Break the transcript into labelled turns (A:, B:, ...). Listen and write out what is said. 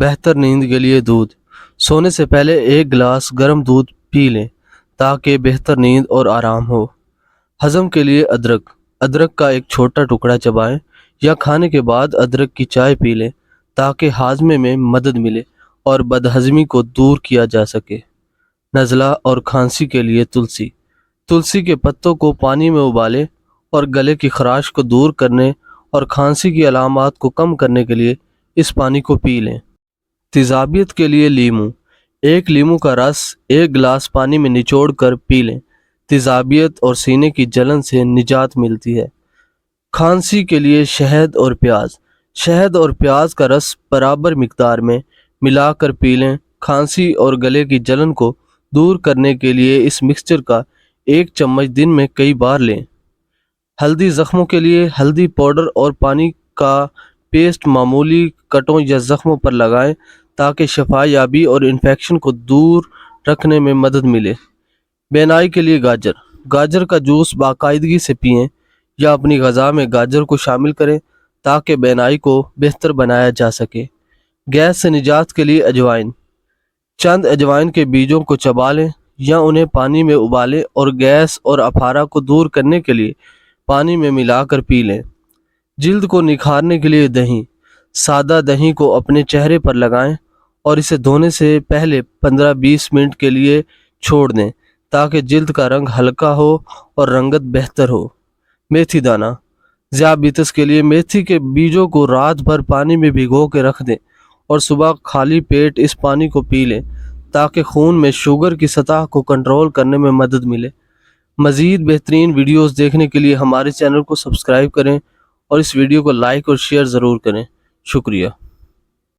A: بہتر نیند کے لیے دودھ۔ سونے سے پہلے ایک گلاس گرم دودھ پی لیں تاکہ بہتر نیند اور آرام ہو۔ ہضم کے لیے ادرک۔ ادرک کا ایک چھوٹا ٹکڑا چبائیں یا کھانے کے بعد ادرک کی چائے پی لیں تاکہ ہاضمے میں مدد ملے اور بدہضمی کو دور کیا جا سکے۔ نزلہ اور کھانسی کے لیے تلسی۔ تلسی کے پتوں کو پانی میں ابالیں اور گلے کی خراش کو دور کرنے اور کھانسی کی علامات کو کم کرنے کے لیے اس پانی کو پی لیں۔ تیزابیت کے لیے لیمو۔ ایک لیمو کا رس ایک گلاس پانی میں نچوڑ کر پی لیں۔ تیزابیت اور سینے کی جلن سے نجات ملتی ہے۔ کھانسی کے لیے شہد اور پیاز۔ شہد اور پیاز کا رس برابر مقدار میں ملا کر پی لیں۔ کھانسی اور گلے کی جلن کو دور کرنے کے لیے اس مکسچر کا 1 چمچ دن میں کئی بار لیں۔ ہلدی زخموں کے لیے ہلدی پاؤڈر اور پانی کا پیسٹ معمولی کٹوں یا زخموں پر لگائیں تاکہ شفا یابی اور انفیکشن کو دور رکھنے میں مدد ملے۔ بینائی کے لیے گاجر۔ گاجر کا جوس باقاعدگی سے پئیں یا اپنی غذا میں گاجر کو شامل کریں تاکہ بینائی کو بہتر بنایا جا سکے۔ گیس سے نجات کے لیے اجوائن۔ چند اجوائن کے بیجوں کو چبا لیں یا انہیں پانی میں ابالیں اور گیس اور اپارہ کو دور کرنے کے لیے پانی میں ملا کر پی لیں۔ جلد کو نکھارنے کے لیے دہی۔ سادہ دہی کو اپنے چہرے پر لگائیں اور اسے دھونے سے پہلے 15-20 منٹ کے لیے چھوڑ دیں تاکہ جلد کا رنگ ہلکا ہو اور رنگت بہتر ہو۔ میتھی دانہ۔ ذیابیطس کے لیے میتھی کے بیجوں کو رات بھر پانی میں بھگو کے رکھ دیں اور صبح خالی پیٹ اس پانی کو پی لیں تاکہ خون میں شوگر کی سطح کو کنٹرول کرنے میں مدد ملے۔ مزید بہترین ویڈیوز دیکھنے کے لیے ہمارے چینل کو سبسکرائب کریں اور اس ویڈیو کو لائک اور شیئر ضرور کریں۔ شکریہ۔